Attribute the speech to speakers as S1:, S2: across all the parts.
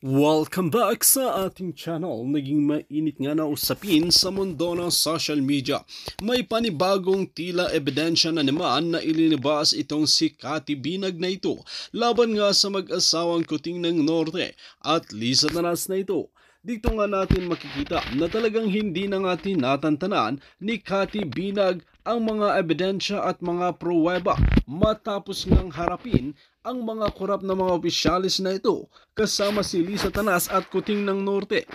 S1: Welcome back sa ating channel. Naging mainit nga na usapin sa mundo ng social media. May panibagong tila ebidensya na naman na ilinabas itong si Cathy Binag na ito laban nga sa mag-asawang Kuting ng Norte at Liza Tanas na ito. Dito nga natin makikita na talagang hindi na nga tinatantanan ni Cathy Binag ang mga ebidensya at mga pruweba matapos ngang harapin ang mga korap na mga opisyalis na ito kasama si Liza Tanas at Kuting ng Norte.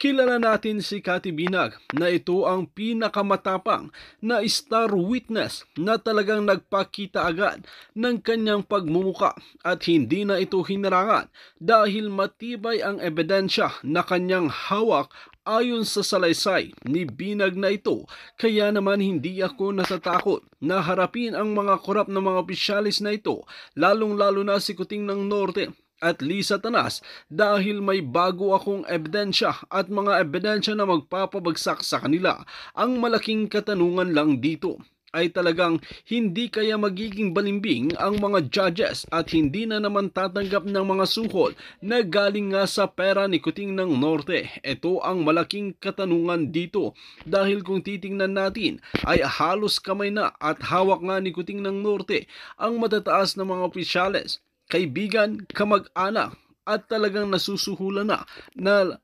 S1: Kilala natin si Cathy Binag na ito ang pinakamatapang na star witness na talagang nagpakita agad ng kanyang pagmumuka at hindi na ito hinarangan dahil matibay ang ebidensya na kanyang hawak ayon sa salaysay ni Binag na ito. Kaya naman hindi ako natatakot na harapin ang mga korap na mga opisyalis na ito, lalong-lalo na si Kuting ng Norte at Liza Tanas dahil may bago akong ebidensya at mga ebidensya na magpapabagsak sa kanila. Ang malaking katanungan lang dito ay talagang hindi kaya magiging balimbing ang mga judges at hindi na naman tatanggap ng mga suhol na galing nga sa pera ni Kuting ng Norte. Ito ang malaking katanungan dito dahil kung titingnan natin ay halos kamay na at hawak nga ni Kuting ng Norte ang matataas na mga opisyales, kaibigan, kamag-anak at talagang nasusuhulan na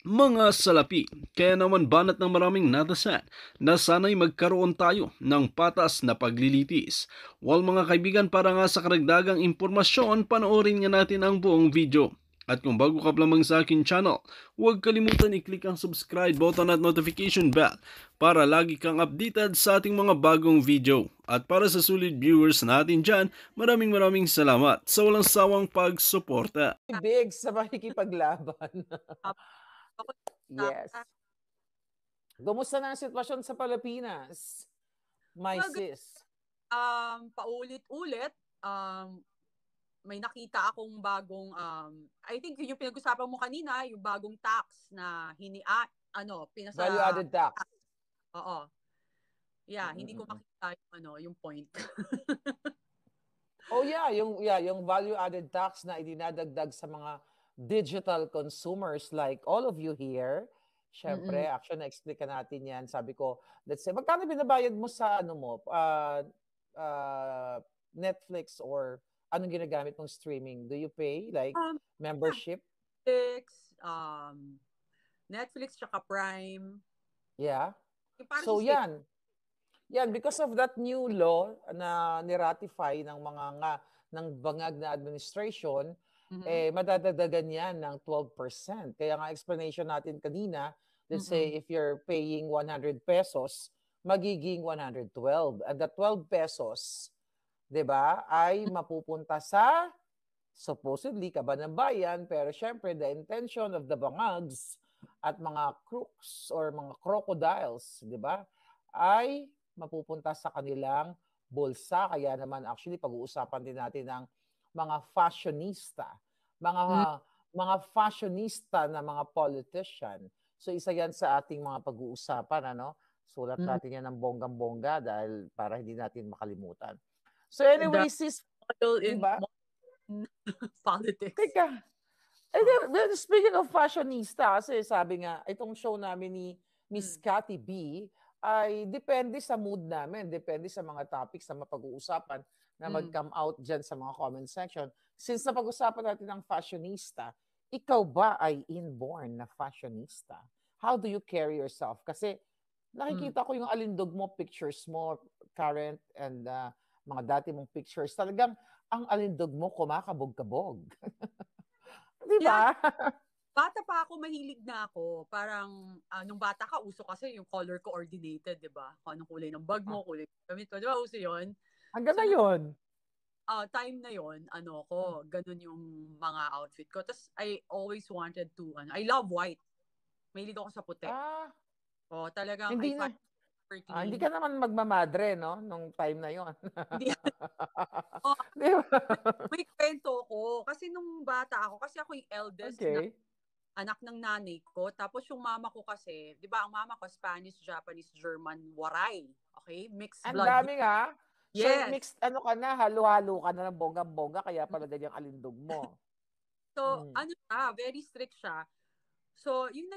S1: mga salapi. Kaya naman banat ng maraming natasan na sana'y magkaroon tayo ng patas na paglilitis. Well mga kaibigan, para nga sa karagdagang impormasyon, panoorin nga natin ang buong video. At kung bago ka pa lamang sa akin channel, huwag kalimutan i-click ang subscribe button at notification bell para lagi kang updated sa ating mga bagong video. At para sa sulit viewers natin dyan, maraming salamat sa walang sawang pagsuporta.
S2: Big sa makikipaglaban.
S3: Ako,
S2: Yes. Kumusta na ang sitwasyon sa Pilipinas, my sis?
S3: paulit-ulit, may nakita akong bagong, I think yun yung pinag-usapan mo kanina, yung bagong tax na pinasa...
S2: Value-added tax.
S3: Oo. Yeah, hindi ko makita yung point.
S2: Oh yeah, yung value-added tax na idinadagdag sa mga digital consumers like all of you here. Siyempre, actually, na-explica natin yan. Sabi ko, let's say, magkano binabayad mo sa Netflix or anong ginagamit mong streaming? Do you pay like membership?
S3: Netflix, tsaka Prime.
S2: Yeah. So yan. Yan, because of that new law na niratify ng bangag na administration, madadagdagan yan ng 12%. Kaya nga explanation natin kanina, let's say if you're paying 100 pesos, magiging 112. And the 12 pesos, 'di ba, ay mapupunta sa supposedly kaban ng bayan, pero syempre the intention of the bangags at mga crooks or mga crocodiles, 'di ba, ay mapupunta sa kanilang bulsa. Kaya naman actually pag-uusapan din natin ang mga fashionista, mga fashionista na mga politician. So isa yan sa ating mga pag-uusapan, ano? Sulat natin yan ng bonggang-bongga dahil para hindi natin makalimutan. So anyway, sis, diba?
S3: Politics.
S2: Teka, speaking of fashionista, kasi sabi nga, itong show namin ni Miss Cathy B, ay depende sa mood namin, depende sa mga topics na mapag-uusapan na mag-come out dyan sa mga comment section. Since napag-usapan natin ng fashionista, ikaw ba ay inborn na fashionista? How do you carry yourself? Kasi nakikita ko yung alindog mo, pictures mo, current and mga dati mong pictures. Talagang ang alindog mo kumakabog-kabog. Di ba?
S3: Yeah. Bata pa ako, mahilig na ako. Parang, nung bata ka, uso kasi yung color coordinated, di ba? Kung anong kulay ng bag mo, kulay ng gamit mo. Di ba, uso yun?
S2: Hanggang na yun.
S3: Time na yun, ganun yung mga outfit ko. Tapos, I always wanted to, I love white. Mahilig ako sa puti. Talagang,
S2: hindi ka naman magmamadre, no? Nung time na yun.
S3: Hindi. May kwento ko. Kasi nung bata ako, kasi ako yung eldest na anak ng nanay ko. Tapos yung mama ko kasi, di ba, ang mama ko, Spanish, Japanese, German, waray. Okay? Mixed blood.
S2: Ang dami nga.
S3: Yes.
S2: So, mixed, halo-halo ka na ng bonggang-bongga, kaya pala ganyang alindog mo.
S3: So, ano siya, very strict siya. So, yung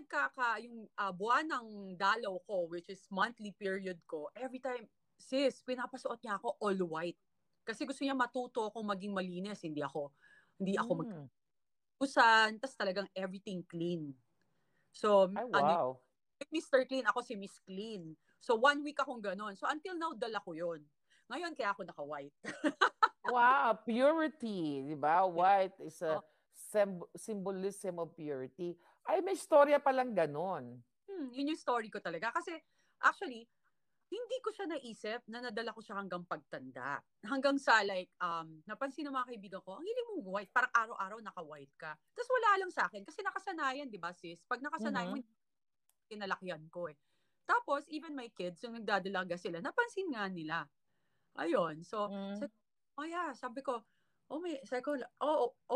S3: buwan ng dalaw ko, which is monthly period ko, every time, sis, pinapasuot niya ako all white. Kasi gusto niya matuto akong maging malinis, hindi ako mag-usan, tas talagang everything clean. So,
S2: Ay, wow.
S3: Mr. Clean, ako si Miss Clean. So, 1 week akong ganun. So, until now, dala ko yun. Ngayon, kaya ako naka-white.
S2: Wow, purity, di ba? White is a symbolism of purity. Ay, may storya palang ganun.
S3: Yun yung story ko talaga. Kasi, actually, hindi ko siya naisip na nadala ko siya hanggang pagtanda. Hanggang sa like, napansin ng mga kaibigan ko, ang hiling mong white, parang araw-araw naka-white ka. Tapos wala lang sa akin, kasi nakasanayan, di ba sis? Pag nakasanayan mo, kinalakihan ko eh. Tapos, even my kids, yung nagdadalaga sila, napansin nga nila. Ayun. So, sabi ko, oh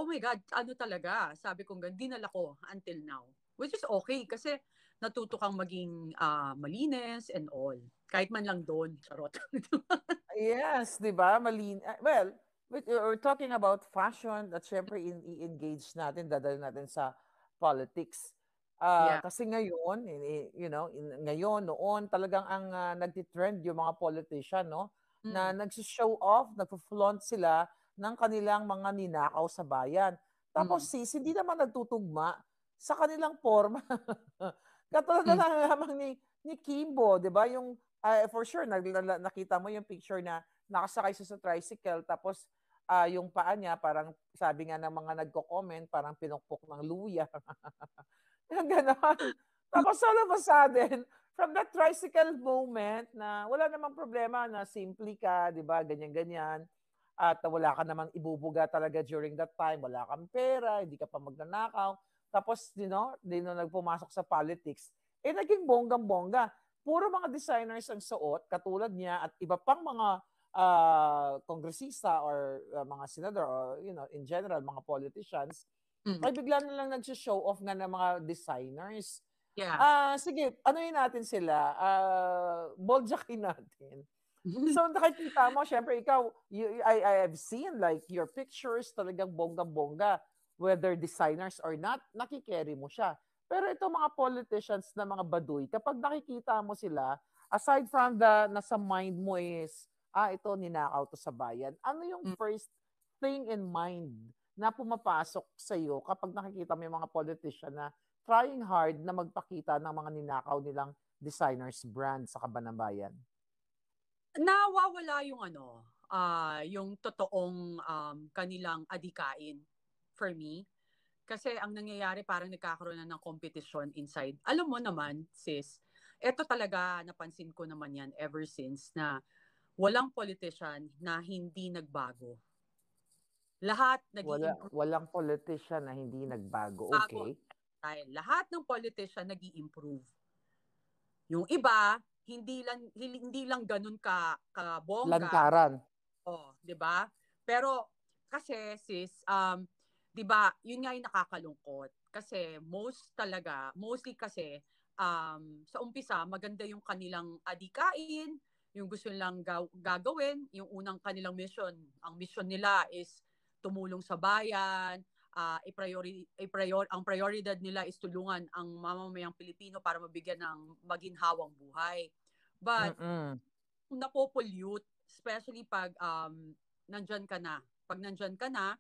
S3: my God, ano talaga? Sabi ko, dinala ko until now. Which is okay, kasi natuto kang maging malinis and all. Kahit man lang doon, charot.
S2: Yes, di ba? Well, we're talking about fashion at syempre i-engage natin, dadal natin sa politics. Kasi ngayon, ngayon, noon, talagang ang nagtitrend yung mga politician, no? Na nagsi-show off, nagpo-flaunt sila ng kanilang mga ninakaw sa bayan. Tapos hindi naman nagtutugma sa kanilang forma. Katulad na lamang ni Kimbo, di ba? Yung for sure, nakita mo yung picture na nakasakay siya sa tricycle, tapos yung paa niya, parang sabi nga ng mga nagko-comment, parang pinukpok ng luya. Ganon. Tapos all of a sudden, from that tricycle moment na wala namang problema na simple ka, di ba, ganyan-ganyan, at wala ka namang ibubuga talaga during that time, wala kang pera, hindi ka pa magnanakaw, tapos, nagpumasok sa politics, naging bonggang-bongga. Puro mga designers ang suot, katulad niya, at iba pang mga kongresista or mga senador, or, in general, mga politicians, ay bigla na lang nag-show off nga ng mga designers.
S3: Yeah.
S2: Sige, yun natin sila? Boldjackin natin. So, nakikita mo, syempre, ikaw, I have seen like your pictures, talagang bonggang-bongga, whether designers or not, nakikerry mo siya. Pero ito mga politicians na mga baduy, kapag nakikita mo sila, aside from the nasa mind mo is, ito ninakaw to sa bayan, ano yung first thing in mind na pumapasok sa iyo kapag nakikita mo yung mga politician na trying hard na magpakita ng mga ninakaw nilang designers brand sa kabanambayan?
S3: Nawawala yung yung totoong kanilang adikain for me. Kasi ang nangyayari, parang nagkakaroon na ng competition inside. Alam mo naman, sis, eto talaga, napansin ko naman yan ever since na walang politician na hindi nagbago. Lahat nag-i-improve.
S2: Walang politician na hindi nagbago. Okay.
S3: Lahat ng politician nag-i-improve. Yung iba, hindi lang ganun ka bongga.
S2: Lantaran.
S3: 'Di ba? Pero kasi sis, 'di ba, yun nga yung nakakalungkot. Kasi mostly kasi sa umpisa maganda yung kanilang adikain, yung gusto nilang gagawin, yung unang kanilang mission. Ang mission nila is tumulong sa bayan, ang prioridad nila is tulungan ang mamamayang Pilipino para mabigyan ng maginhawang buhay. But napopollute, especially pag nandyan ka na. Pag nandyan ka na,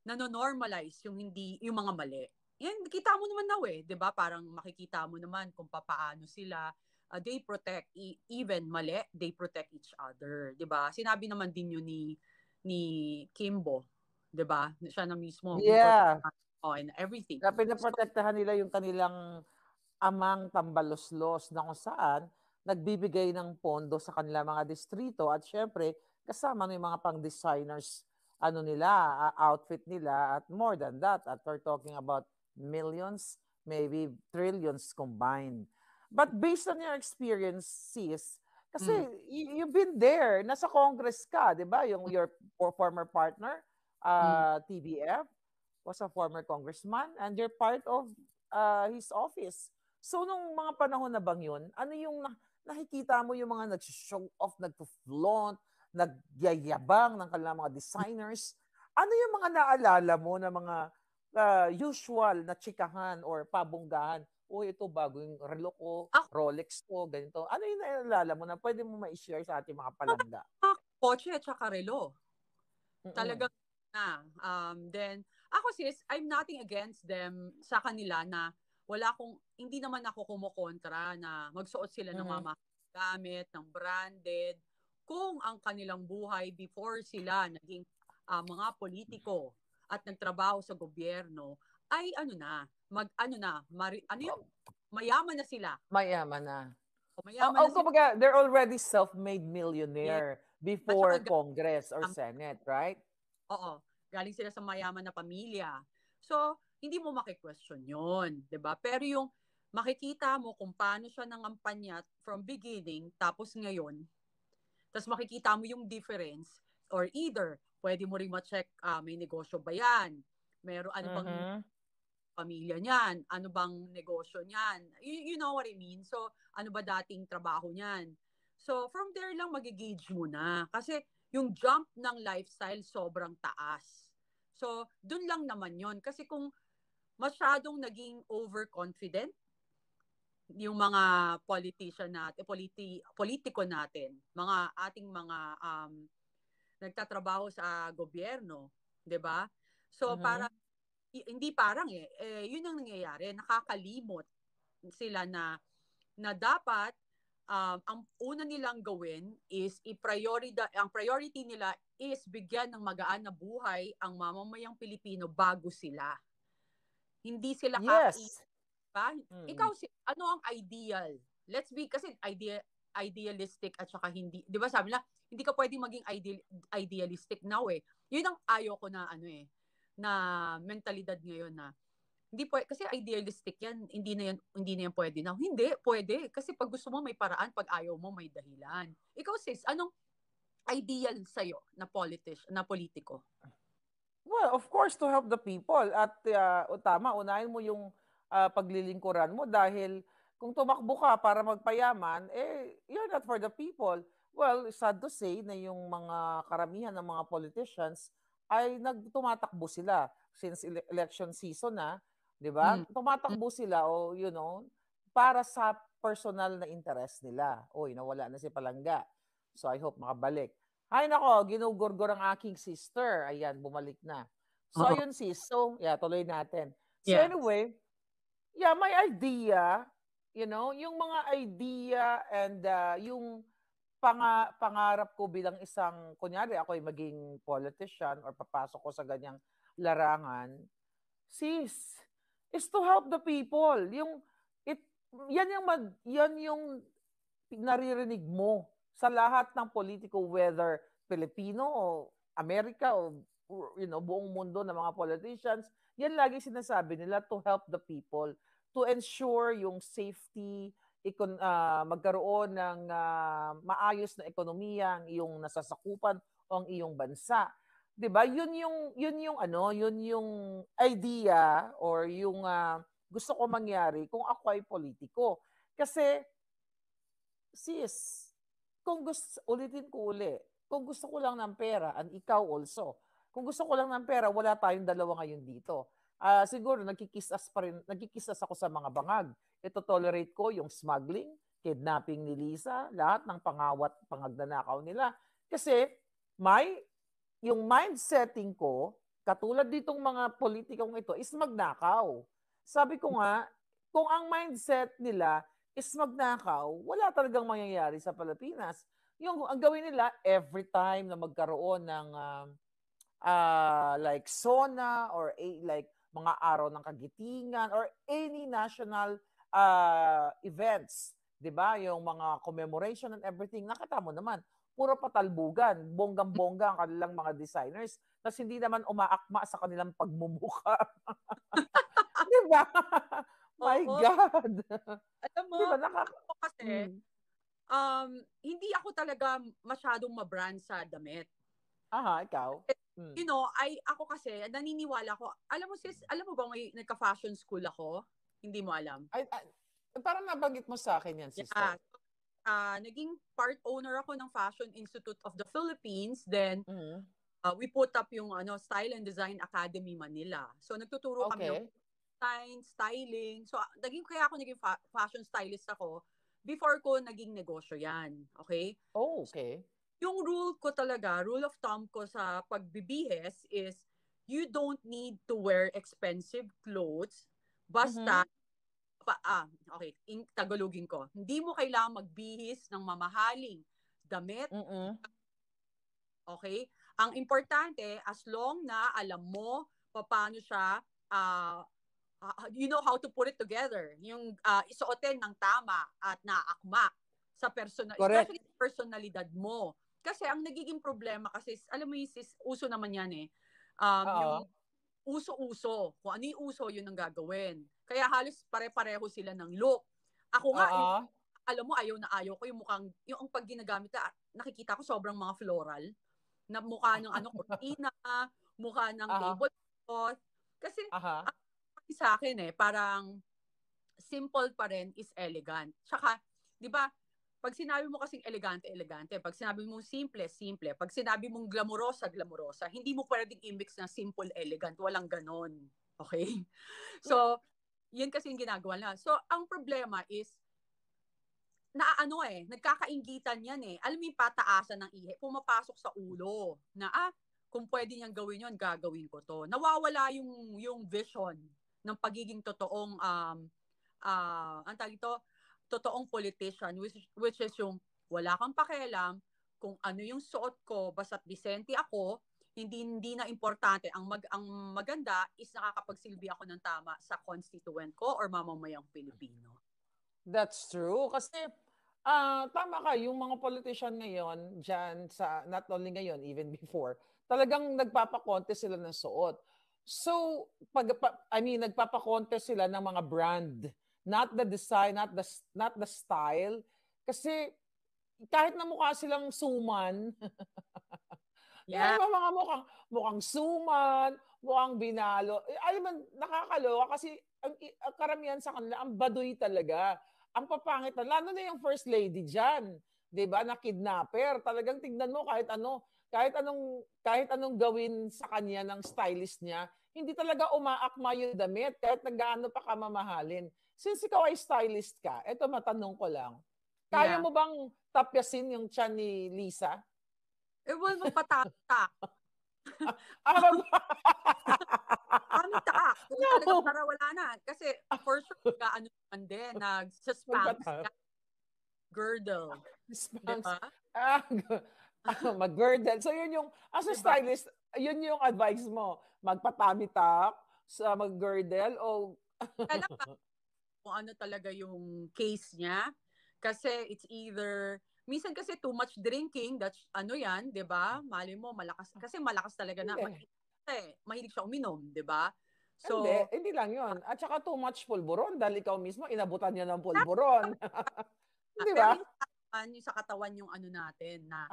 S3: nanonormalize yung mga mali. Yan, kita mo naman na 'di ba? Parang makikita mo naman kung paano sila they protect even mali, they protect each other, 'di ba? Sinabi naman din yun ni Kimbo, 'di ba? Siya na mismo.
S2: Yeah.
S3: And everything.
S2: Pinaprotektahan nila yung kanilang amang tambaloslos na kung saan nagbibigay ng pondo sa kanila mga distrito at syempre kasama ng mga pang-designers outfit nila at more than that, at we're talking about millions, maybe trillions combined. But based on your experiences, kasi you've been there, nasa Congress ka, di ba? Your former partner, TBF, was a former congressman and you're part of his office. So, nung mga panahon na bang yun, ano yung nakikita mo yung mga nag-show off, nag-flaunt, nagyayabang ng kanilang mga designers? Ano yung mga naalala mo na mga usual na chikahan or pabonggahan? O ito bago yung relo ko, Rolex ko, ganito. Ano yung naalala mo na pwede mo ma-share sa ating mga palangga?
S3: Kotse at saka relo.
S2: Mm-mm.
S3: Talagang na. Then, ako sis, I'm nothing against them sa kanila na hindi naman ako kumukontra na magsuot sila ng mga gamit, ng branded. Kung ang kanilang buhay before sila naging mga politiko at nagtrabaho sa gobyerno, ay mayaman na sila.
S2: Mayaman na.
S3: Mayaman na sila.
S2: Kumbaga, they're already self-made millionaire before Congress or Senate, right?
S3: Oo. Galing sila sa mayaman na pamilya. So, hindi mo maki-question yun, 'di ba? Pero yung makikita mo kung paano siya nangampanya from beginning, tapos ngayon, tapos makikita mo yung difference, or either, pwede mo rin ma-check, may negosyo ba yan? Ano bang pamilya niyan? Ano bang negosyo niyan? You know what I mean? So, ano ba dating trabaho niyan? So, from there lang magigauge mo na. Kasi, yung jump ng lifestyle sobrang taas. So, dun lang naman yon. Kasi kung masyadong naging overconfident, yung mga politiko natin, ating mga nagtatrabaho sa gobyerno, 'di ba? So hindi yun ang nangyayari, nakakalimot sila na dapat ang una nilang gawin is ang priority nila is bigyan ng magaan na buhay ang mamamayang Pilipino bago sila. Hindi sila ba? Ikaw, ano ang ideal? Let's be, kasi idealistic at saka hindi, di ba sabi na, hindi ka pwedeng maging idealistic now eh. Yun ang ayoko na na mentalidad ngayon na, hindi pwede, kasi idealistic yan, hindi na yan pwede now. Hindi, pwede. Kasi pag gusto mo may paraan, pag ayaw mo may dahilan. Ikaw sis, anong ideal sa'yo na politiko?
S2: Well, of course, to help the people. At tama, unahin mo yung paglilingkuran mo dahil kung tumakbo ka para magpayaman, you're not for the people. Well, sad to say na yung mga karamihan ng mga politicians ay tumatakbo sila since election season na, 'di ba? Tumatakbo sila para sa personal na interest nila. Nawala na si Palangga. So I hope makabalik. Ay nako, ginugurgor ang aking sister. Ayan, bumalik na. So ayun sis. So, tuloy natin. So anyway, my idea, yung mga idea and yung pangarap ko bilang isang, kunyari ako ay maging politician or papasok ko sa ganyang larangan, sis, is to help the people. Yan yung naririnig mo sa lahat ng politiko, whether Pilipino o Amerika o buong mundo ng mga politicians, yan lagi sinasabi nila, to help the people, to ensure yung safety, magkaroon ng maayos na ekonomiya ang iyong nasasakupan o ang iyong bansa. 'Di ba? Yun yung idea or yung gusto ko mangyari kung ako ay politiko. Kasi sis, ulitin ko kung gusto ko lang ng pera, and ikaw also, kung gusto ko lang ng pera, wala tayong dalawa ngayon dito. Siguro, nagkikisas ako sa mga bangag. Ito tolerate ko yung smuggling, kidnapping ni Lisa, lahat ng pangagnanakaw nila. Kasi, yung mindsetting ko, katulad ditong mga politikong ito, is magnakaw. Sabi ko nga, kung ang mindset nila is magnakaw, wala talagang mangyayari sa Pilipinas. Ang gawin nila, every time na magkaroon ng like SONA or like mga araw ng kagitingan or any national events, 'di ba? Yung mga commemoration and everything, nakita mo naman, puro patalbugan, bonggang-bongga ang kanilang mga designers, tapos hindi naman umaakma sa kanilang pagmumukha. 'Di ba? My God.
S3: Alam mo,
S2: diba,
S3: ako kasi, hindi ako talaga masyadong mabrand sa damit.
S2: Ikaw?
S3: Ako kasi, naniniwala ko, alam mo ba may nagka-fashion school ako? Hindi mo alam?
S2: Parang nabanggit mo sa akin yan, sister.
S3: Naging part owner ako ng Fashion Institute of the Philippines. Then, we put up yung Style and Design Academy Manila. So nagtuturo kami ng design, styling. So kaya ako naging fashion stylist ako before ko naging negosyo yan. Okay?
S2: Oh, okay.
S3: Yung rule of thumb ko sa pagbibihis is you don't need to wear expensive clothes basta okay, Tagalogin ko. Hindi mo kailangan magbihis ng mamahaling damit. Okay? Ang importante, as long na alam mo paano siya, you know how to put it together. Yung isuotin ng tama at naakma sa especially sa personalidad mo. Kasi ang nagiging problema kasi, alam mo yung uso naman yan eh. Yung uso-uso. Kung ano yung uso, yun ang gagawin. Kaya halos pare-pareho sila ng look. Ako nga, alam mo, ayaw na ayaw ko yung mukhang, yung pag ginagamit na, nakikita ko sobrang mga floral, na mukha ng cortina, mukha ng tablecloth. Kasi, sa akin parang simple pa rin is elegant. Tsaka, di ba, pag sinabi mo kasing elegante. Pag sinabi mong simple. Pag sinabi mong glamurosa. Hindi mo pwedeng i-mix na simple, elegant. Walang ganon. Okay? So, yun kasi yung ginagawa na. So, ang problema is, nagkakainggitan yan eh. Alam mo yung pataasan ng ihe, pumapasok sa ulo na, kung pwede niyang gawin yun, gagawin ko to. Nawawala yung vision ng pagiging totoong, ang tawag ito, totoong politician, which is yung wala kang pakialam kung ano yung suot ko, basta't decente ako, hindi na importante. Ang maganda is nakakapagsilbi ako ng tama sa constituent ko or mamamayang Pilipino.
S2: That's true. Kasi tama ka, yung mga politician ngayon, dyan sa, not only ngayon, even before, talagang nagpapakontest sila ng suot. So, nagpapakontest sila ng mga brand. Not the design, not the style. Kasi kahit na mukha silang suman, mga mukhang suman, mukhang binalo. Alam mo, nakakaloka kasi ang karamihan sa kanila, ang baduy talaga. Ang papangit na, lalo na yung first lady dyan. 'Di ba? Na kidnapper. Talagang tignan mo kahit anong gawin sa kanya ng stylist niya, hindi talaga umaakma yung damit kahit nagaano pa kamamahalin. Since ikaw ay stylist ka, eto matanong ko lang. Kaya mo bang tapyasin yung tiyan ni Lisa?
S3: Well, magpatak. Pamitak. Kung talagang para wala na. Kasi for sure, man din, nag-suspense girdle. Diba?
S2: Mag-girdle. So yun yung, as a stylist, yun yung advice mo. Magpatamitak sa mag-girdle o...
S3: kung ano talaga yung case niya. Kasi it's either, minsan kasi too much drinking, that's yan, di ba? Mali mo, malakas talaga na, mahilig siya uminom, di ba? So,
S2: hindi lang yun. At saka too much pulburon dahil ikaw mismo inabutan niya ng pulburon. Di ba?
S3: Pero yung sa katawan yung natin na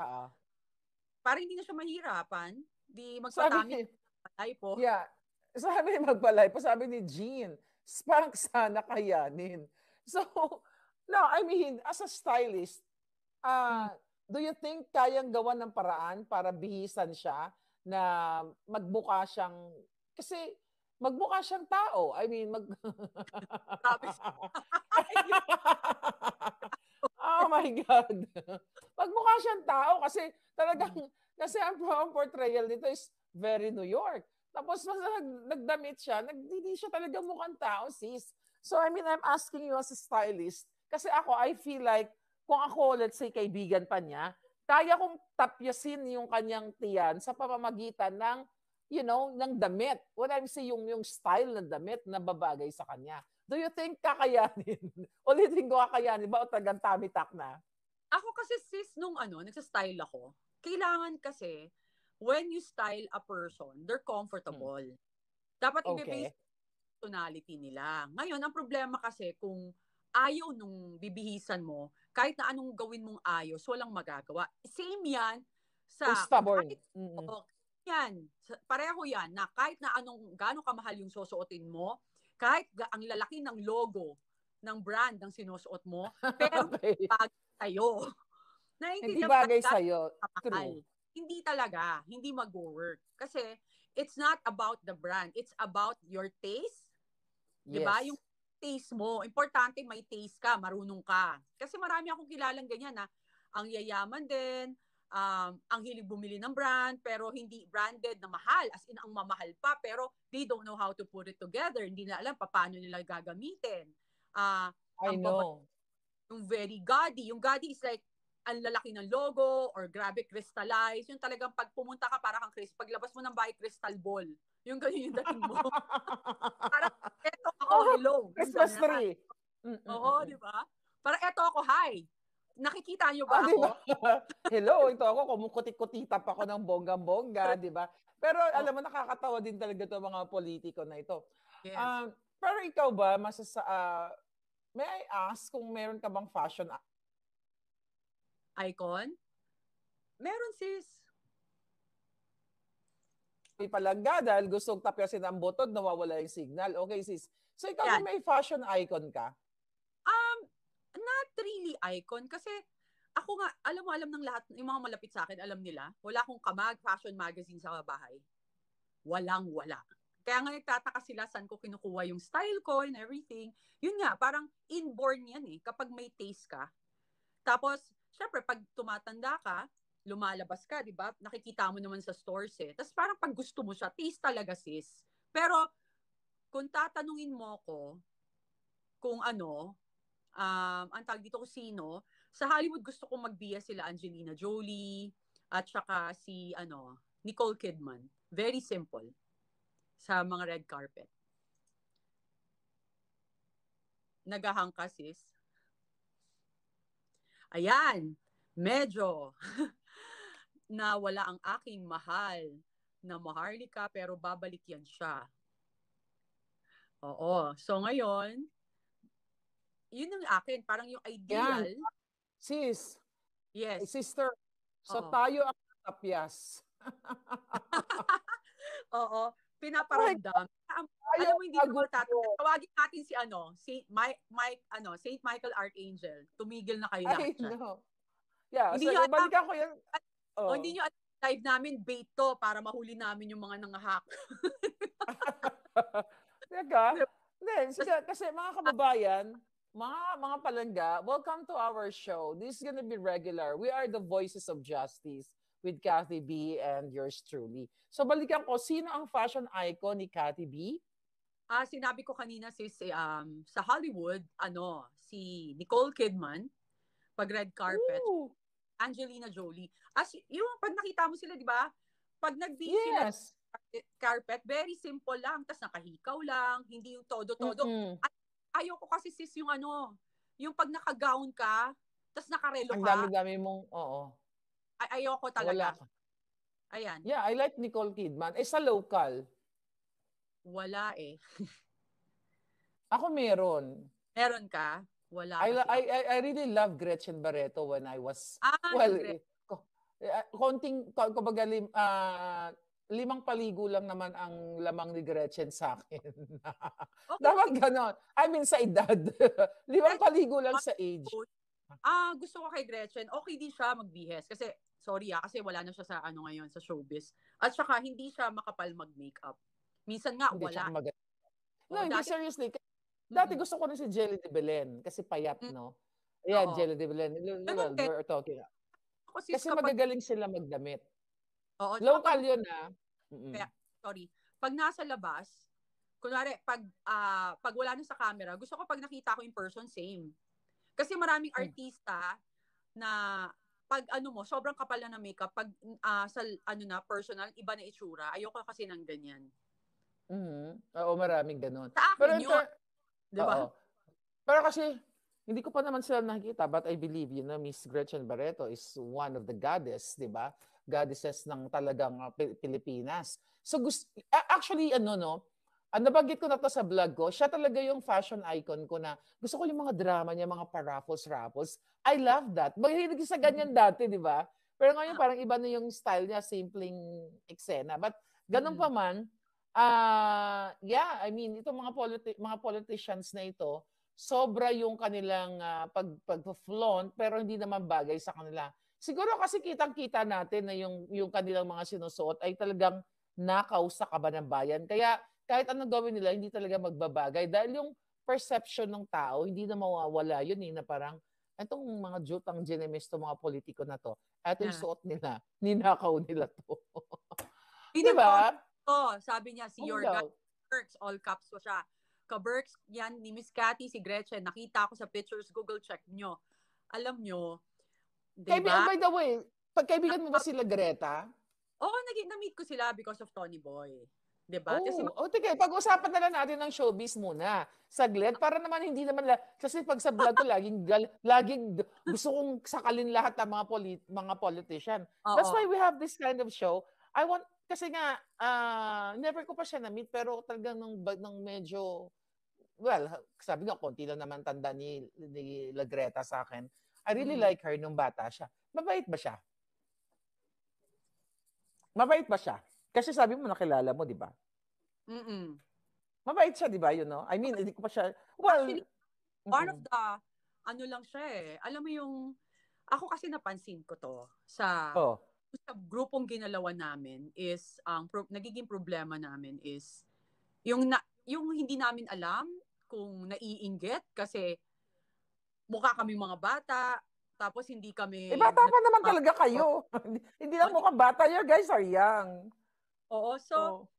S3: para hindi na siya mahirapan, di magpatamit palay po.
S2: Yeah. Sabi magpalay po, sabi ni Jean, spank sana kayanin. So, no, I mean, as a stylist, do you think kayang gawa ng paraan para bihisan siya na magmukha siyang, kasi magmukha siyang tao. I mean, oh my God. Magmukha siyang tao kasi talagang, kasi ang portrayal nito is very New York. Tapos nagdamit siya, hindi siya talaga mukhang tao, sis. So, I mean, I'm asking you as a stylist, kasi ako, I feel like, kung ako, let's say, kaibigan pa niya, kaya kong tapyasin yung kanyang tiyan sa pamamagitan ng, ng damit. What I'm saying, yung style ng damit na babagay sa kanya. Do you think kakayanin? Ulitin ko kakayanin ba o tagang tamitak na?
S3: Ako kasi, sis, nung nagsastyle ako, kailangan kasi, when you style a person, they're comfortable. Dapat i-base personality nila. Ngayon, ang problema kasi kung ayaw nung bibihisan mo, kahit na anong gawin mong ayos, walang magagawa. Same yan sa...
S2: stubborn.
S3: Yan. Pareho yan na kahit na gaano kamahal yung susuotin mo, kahit ang lalaki ng logo ng brand ng sinusuot mo, pero bagay sa'yo.
S2: Hindi bagay sa'yo. True.
S3: hindi talaga, hindi mag-work. Kasi it's not about the brand, it's about your taste.
S2: Yes.
S3: 'Di ba? Yung taste mo, importante may taste ka, marunong ka. Kasi marami akong kilalang ganyan na ang yayaman din, ang hilig bumili ng brand, pero hindi branded na mahal, as in ang mamahal pa, pero they don't know how to put it together. Hindi na alam paano nila gagamitin.
S2: I know.
S3: Yung very gaudy. Yung gaudy is like, ang lalaki ng logo or grabe crystallized. Yung talagang pag pumunta ka para kang paglabas mo ng bahay, crystal ball. Yung ganyan yung dating mo. Parang, eto ako, hello.
S2: Christmas tree.
S3: Oo, di ba? Parang eto ako, hi. Nakikita nyo ba ako?
S2: Diba? Hello, ito ako, kumukutit-kutita pa ako ng bonggang-bongga, di ba? Pero alam mo, nakakatawa din talaga ito mga politiko na ito.
S3: Yes.
S2: Pero ikaw ba, may I ask kung meron ka bang fashion
S3: icon? Meron, sis.
S2: May palangga dahil gustong tapyasin ang butod, nawawala yung signal. Okay, sis. So ikaw ba may fashion icon ka?
S3: Not really icon kasi ako nga, alam ng lahat, yung mga malapit sa akin, alam nila, wala akong fashion magazine sa bahay. Wala. Kaya nga nagtataka sila saan ko kinukuha yung style ko and everything. Yun nga, parang inborn yan kapag may taste ka. Tapos, syempre, pag tumatanda ka, lumalabas ka, di ba? Nakikita mo naman sa stores Tapos parang pag gusto mo siya, taste talaga, sis. Pero, kung tatanungin mo ko, kung ang tawag dito ko sino, sa Hollywood gusto kong magbiya sila Angelina Jolie, at saka si, Nicole Kidman. Very simple. Sa mga red carpet. Nagahang ka, sis. Ayan, medyo nawala ang aking mahal na Maharlika pero babalik yan siya. Oo. So ngayon, yun ang akin. Parang yung ideal.
S2: Yan. Sis.
S3: Yes.
S2: Sister. So tayo ang tapyas.
S3: Oo. Pinaparamdam. Alam mo, hindi ko tatanggap. Tawagin natin si Saint Michael Archangel. Tumigil na kayo lahat siya.
S2: No. Yeah,
S3: hindi
S2: so balikan ko yan.
S3: Hindi nyo alam, live namin, bait to para mahuli namin yung mga nangahack.
S2: Teka. Kasi mga kababayan, mga palangga, welcome to our show. This is gonna be regular. We are the Voices of Justice with Kathy B and yours truly. So balikan ko, sino ang fashion icon ni Kathy B?
S3: Sinabi ko kanina sis, sa Hollywood, si Nicole Kidman, pag red carpet, Angelina Jolie. Yung pag nakita mo sila, di ba? Pag sila carpet, very simple lang, tas nakahikaw lang, hindi yung todo-todo. Ayoko kasi sis yung yung pag naka-gown ka, tas nakarelo ka.
S2: Ang dami-dami mong,
S3: ayoko talaga. Ayan.
S2: Yeah, I like Nicole Kidman. Sa local?
S3: Wala
S2: Ako meron.
S3: Meron ka? Wala.
S2: I really love Gretchen Barreto when I was, konting, kumbaga, 5 paligo lang naman ang lamang ni Gretchen sa akin. Okay. Dapat ganon. I mean, sa edad. 5 paligo lang sa age.
S3: Gusto ko kay Gretchen. Okay din siya magbihes. Kasi, sorry kasi wala na siya sa ngayon, sa showbiz. At saka, hindi siya makapal mag-makeup. Minsan nga,
S2: hindi
S3: wala.
S2: No, hindi, seriously. Dati gusto ko na si Jelly de Belen kasi payat, no? Ayan, Jelly de Belen. We're talking. Kasi magagaling sila magdamit.
S3: Oo,
S2: local yun,
S3: sorry. Pag nasa labas, kunwari, pag wala na sa camera, gusto ko pag nakita ko in person, same. Kasi maraming artista na pag sobrang kapal na ng makeup, pag sa personal, iba na itsura. Ayoko kasi ng ganyan.
S2: Oo, maraming ganun.
S3: Sa akin yun. Diba?
S2: Pero kasi, hindi ko pa naman sila nakikita, but I believe, Miss Gretchen Barreto is one of the goddess, di ba? Goddesses ng talagang Pilipinas. So, actually, nabanggit ko na to sa vlog ko, siya talaga yung fashion icon ko na gusto ko yung mga drama niya, mga pa-raffles. I love that. Mahilig sa ganyan dati, di ba? Pero ngayon, parang iba na yung style niya, simpleng eksena. But, ganun pa man, I mean, itong mga politicians na ito, sobra yung kanilang pag-flaunt, pero hindi naman bagay sa kanila. Siguro kasi kitang-kita natin na yung kanilang mga sinusuot ay talagang nakaw sa kaban ng bayan. Kaya kahit anong gawin nila, hindi talaga magbabagay. Dahil yung perception ng tao, hindi na mawawala yun na parang, itong mga jutang ginemis to mga politiko na to, eto yung suot nila, ninakaw nila to. Di ba?
S3: Sabi niya si Yorga Berks, all caps ko siya. Ka-Berks, yan ni Miss Cathy, si Gretchen, nakita ko sa pictures, Google check nyo. Alam nyo, diba?
S2: By the way, pagkaibigan mo ba sila Greta?
S3: Oo, na-meet ko sila because of Tony Boy. Diba?
S2: Sige, pag-usapan na lang natin ng showbiz muna. Saglit, para naman hindi naman, kasi pag sa vlog ko, laging gusto kong sakalin lahat ng mga politician. That's why we have this kind of show. Kasi nga, never ko pa siya na-meet, pero talagang nung medyo, sabi nga, konti lang naman tanda ni Greta sa akin. I really like her nung bata siya. Mabait ba siya? Mabait ba siya? Kasi sabi mo, nakilala mo, di ba? Mabait siya, di ba? I mean, hindi ko pa siya,
S3: actually, one of the, lang siya eh. Alam mo yung, ako kasi napansin ko to sa grupong ginalawan namin is, nagiging problema namin is, yung hindi namin alam kung naiinggit kasi mukha kami mga bata, tapos hindi kami...
S2: bata pa naman talaga kayo. Hindi lang mukhang bata. You guys are young.
S3: Oo, so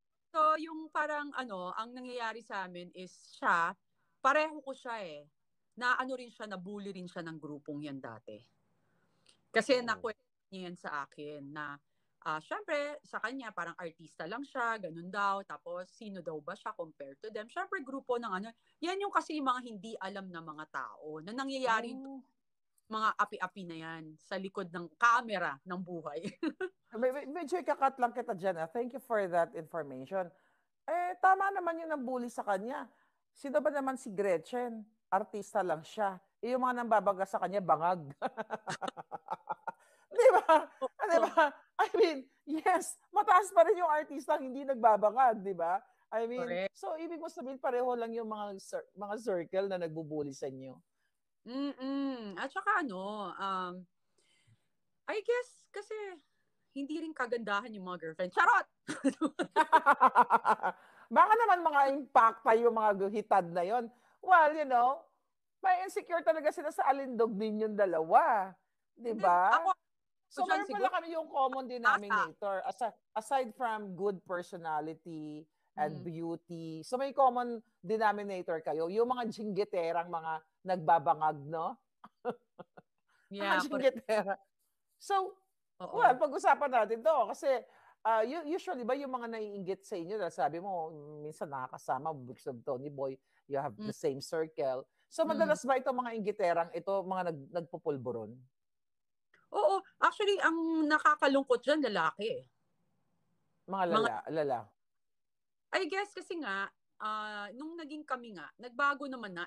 S3: yung parang ang nangyayari sa amin is siya, pareho ko siya eh. Rin siya, nabully rin siya ng grupong yan dati. Kasi nakwento niya yan sa akin na syempre, sa kanya, parang artista lang siya, ganun daw. Tapos, sino daw ba siya compared to them? Syempre, grupo ng yan yung kasi yung mga hindi alam na mga tao na nangyayari mga api-api na yan sa likod ng camera ng buhay.
S2: Medyo ikakat lang kita dyan. Thank you for that information. Tama naman yung nabully sa kanya. Sino ba naman si Gretchen? Artista lang siya. Yung mga nambabaga sa kanya, bangag. Di ba? I mean, yes, mataas pa rin yung artista hindi nagbabangag, di ba? I mean, correct. So ibig mo sabihin pareho lang yung mga circle na nagbubuli sa inyo.
S3: At saka I guess kasi hindi rin kagandahan yung mga girlfriend. Charot!
S2: Baka naman mga impacta yung mga hitad na yon. Well, may insecure talaga sila sa alindog ninyong dalawa. Di ba? So, meron pala kami yung common denominator. Aside from good personality and beauty, so may common denominator kayo. Yung mga jinggiterang mga nagbabangag, no?
S3: Yeah.
S2: Mga jinggitera. So, well, pag-usapan natin to. Kasi, usually ba yung mga naiinggit sa inyo, sabi mo, minsan nakakasama, because of Tony Boy, you have the same circle. So, madalas ba itong mga inggiterang ito, mga nagpupulburon?
S3: Oo. Actually, ang nakakalungkot dyan, lalaki eh.
S2: Mga lala.
S3: I guess kasi nga, nung naging kami nga, nagbago naman na.